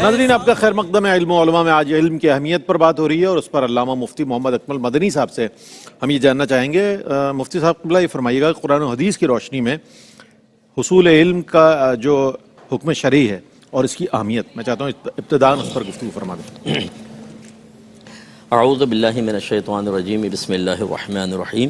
ناظرین آپ کا خیر مقدم ہے علم و علماء میں آج علم کی اہمیت پر بات ہو رہی ہے اور اس پر علامہ مفتی محمد اکمل مدنی صاحب سے ہم یہ جاننا چاہیں گے۔ مفتی صاحب قبلہ یہ فرمائیے گا کہ قرآن و حدیث کی روشنی میں حصول علم کا جو حکم شرعی ہے اور اس کی اہمیت میں چاہتا ہوں ابتداءً اس پر گفتگو فرما دیں۔ اعوذ باللہ من الشیطان الرجیم بسم اللہ الرحمن الرحیم۔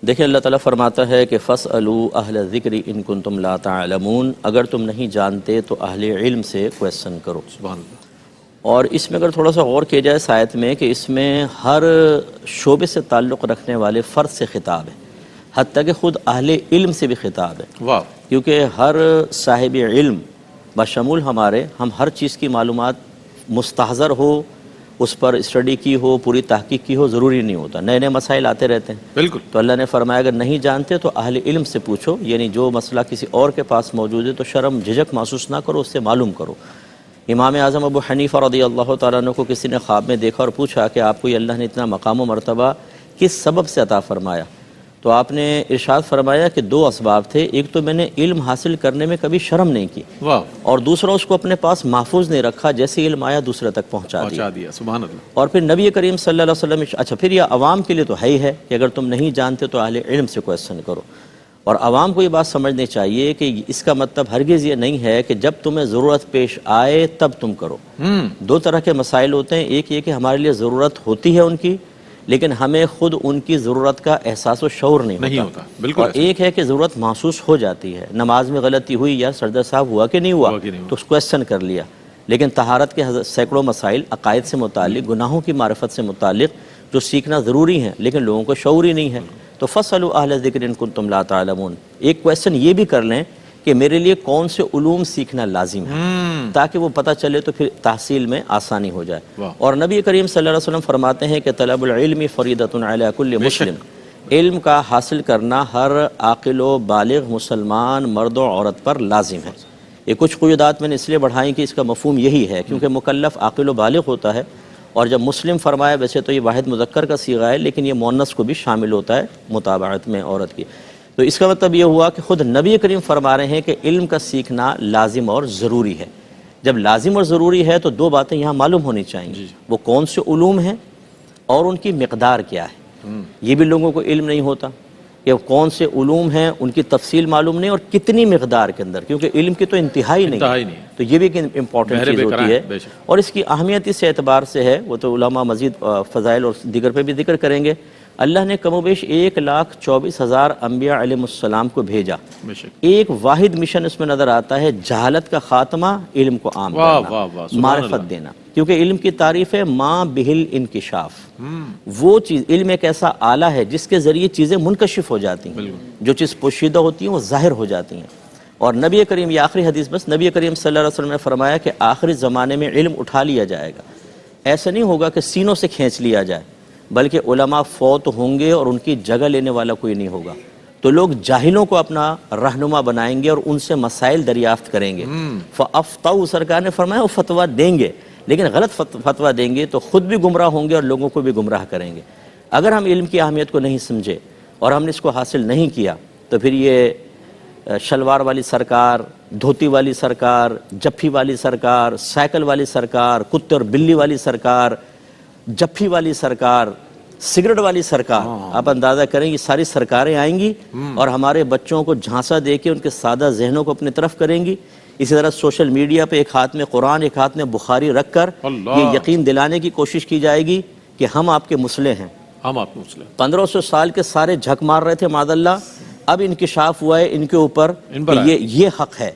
دیکھیں اللہ تعالیٰ فرماتا ہے کہ فَاسْأَلُوا أَهْلَ الذِّكْرِ إِن كُنتُمْ لَا تَعْلَمُونَ، اگر تم نہیں جانتے تو اہل علم سے کویسچن کرو۔ سبحان اللہ۔ اور اس میں اگر تھوڑا سا غور کیا جائے اس آیت میں کہ اس میں ہر شعبے سے تعلق رکھنے والے فرد سے خطاب ہے، حتیٰ کہ خود اہل علم سے بھی خطاب ہے۔ واہ۔ کیونکہ ہر صاحب علم بشمول ہمارے، ہم ہر چیز کی معلومات مستحضر ہو، اس پر اسٹڈی کی ہو، پوری تحقیق کی ہو، ضروری نہیں ہوتا، نئے نئے مسائل آتے رہتے ہیں۔ بالکل۔ تو اللہ نے فرمایا اگر نہیں جانتے تو اہل علم سے پوچھو، یعنی جو مسئلہ کسی اور کے پاس موجود ہے تو شرم جھجک محسوس نہ کرو، اس سے معلوم کرو۔ امام اعظم ابو حنیفہ رضی اللہ تعالیٰ عنہ کو کسی نے خواب میں دیکھا اور پوچھا کہ آپ کو یہ اللہ نے اتنا مقام و مرتبہ کس سبب سے عطا فرمایا؟ تو آپ نے ارشاد فرمایا کہ دو اسباب تھے، ایک تو میں نے علم حاصل کرنے میں کبھی شرم نہیں کی، واہ، اور دوسرا اس کو اپنے پاس محفوظ نہیں رکھا، جیسے علم آیا دوسرے تک پہنچا دیا۔ سبحان اللہ۔ اور پھر نبی کریم صلی اللہ علیہ وسلم، اچھا پھر یہ عوام کے لیے تو ہے ہی ہے کہ اگر تم نہیں جانتے تو اہل علم سے کویسچن کرو، اور عوام کو یہ بات سمجھنی چاہیے کہ اس کا مطلب ہرگز یہ نہیں ہے کہ جب تمہیں ضرورت پیش آئے تب تم کرو۔ دو طرح کے مسائل ہوتے ہیں، ایک یہ کہ ہمارے لیے ضرورت ہوتی ہے ان کی، لیکن ہمیں خود ان کی ضرورت کا احساس و شعور نہیں ہوتا۔ بالکل۔ اور ایک ہے کہ ضرورت محسوس ہو جاتی ہے، نماز میں غلطی ہوئی یا سردر صاحب ہوا کہ نہیں ہوا تو اس کویسچن کر لیا، لیکن طہارت کے سینکڑوں مسائل عقائد سے متعلق، گناہوں کی معرفت سے متعلق جو سیکھنا ضروری ہے لیکن لوگوں کو شعور ہی نہیں ہے، تو فَاسْأَلُوا أَهْلَ الذِّكْرِ إِن كُنتُمْ لَا تَعْلَمُونَ۔ ایک کویسچن یہ بھی کر لیں کہ میرے لیے کون سے علوم سیکھنا لازم ہے، تاکہ وہ پتہ چلے تو پھر تحصیل میں آسانی ہو جائے۔ اور نبی کریم صلی اللہ علیہ وسلم فرماتے ہیں کہ طلب العلم فریضۃ علی کل مسلم، علم کا حاصل کرنا ہر عاقل و بالغ مسلمان مرد و عورت پر لازم ہے۔ یہ کچھ قیودات میں نے اس لیے بڑھائیں کہ اس کا مفہوم یہی ہے، کیونکہ مکلف عاقل و بالغ ہوتا ہے، اور جب مسلم فرمایا ویسے تو یہ واحد مذکر کا صیغہ ہے لیکن یہ مؤنث کو بھی شامل ہوتا ہے مطابعت میں عورت کی۔ تو اس کا مطلب یہ ہوا کہ خود نبی کریم فرما رہے ہیں کہ علم کا سیکھنا لازم اور ضروری ہے۔ جب لازم اور ضروری ہے تو دو باتیں یہاں معلوم ہونی چاہیے، وہ کون سے علوم ہیں اور ان کی مقدار کیا ہے۔ یہ بھی لوگوں کو علم نہیں ہوتا کہ کون سے علوم ہیں، ان کی تفصیل معلوم نہیں اور کتنی مقدار کے اندر، کیونکہ علم کی تو انتہائی نہیں ہے، تو یہ بھی ایک امپورٹنٹ چیز ہوتی ہے۔ اور اس کی اہمیت اس اعتبار سے ہے، وہ تو علماء مزید فضائل اور دیگر پہ بھی ذکر کریں گے۔ اللہ نے کم و بیش 1,24,000 انبیاء علیہ السلام کو بھیجا، ایک واحد مشن اس میں نظر آتا ہے، جہالت کا خاتمہ، علم کو عام کرنا، معرفت دینا، کیونکہ علم کی تعریف ہے ما بہل انکشاف، وہ چیز، علم ایک ایسا آلہ ہے جس کے ذریعے چیزیں منکشف ہو جاتی ہیں، جو چیز پوشیدہ ہوتی ہیں وہ ظاہر ہو جاتی ہیں۔ اور نبی کریم، یہ آخری حدیث بس، نبی کریم صلی اللہ علیہ وسلم نے فرمایا کہ آخری زمانے میں علم اٹھا لیا جائے گا، ایسا نہیں ہوگا کہ سینوں سے کھینچ لیا جائے، بلکہ علماء فوت ہوں گے اور ان کی جگہ لینے والا کوئی نہیں ہوگا، تو لوگ جاہلوں کو اپنا رہنما بنائیں گے اور ان سے مسائل دریافت کریں گے۔ فَأَفْتَوْا، سرکار نے فرمایا وہ فتویٰ دیں گے، لیکن غلط فتویٰ دیں گے تو خود بھی گمراہ ہوں گے اور لوگوں کو بھی گمراہ کریں گے۔ اگر ہم علم کی اہمیت کو نہیں سمجھے اور ہم نے اس کو حاصل نہیں کیا تو پھر یہ شلوار والی سرکار، دھوتی والی سرکار، جپھی والی سرکار، سائیکل والی سرکار، کتے اور بلی والی سرکار، جپھی والی سرکار، سگریٹ والی سرکار، آپ اندازہ کریں یہ ساری سرکاریں آئیں گی اور ہمارے بچوں کو جھانسا دے کے ان کے سادہ ذہنوں کو اپنی طرف کریں گی۔ اسی طرح سوشل میڈیا پہ ایک ہاتھ میں قرآن ایک ہاتھ میں بخاری رکھ کر یہ یقین دلانے کی کوشش کی جائے گی کہ ہم آپ کے مسلح ہیں، ہم آپ کے مسلح۔ 1500 سال کے سارے جھک مار رہے تھے معاذ اللہ، اب انکشاف ہوا ہے ان کے اوپر کہ یہ حق ہے۔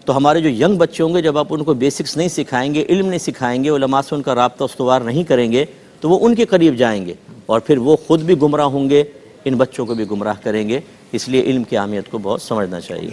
تو ہمارے جو ینگ بچے ہوں گے، جب آپ ان کو بیسکس نہیں سکھائیں گے، علم نہیں سکھائیں گے، علماء سے ان کا رابطہ استوار نہیں کریں گے تو وہ ان کے قریب جائیں گے اور پھر وہ خود بھی گمراہ ہوں گے، ان بچوں کو بھی گمراہ کریں گے۔ اس لیے علم کی اہمیت کو بہت سمجھنا چاہیے۔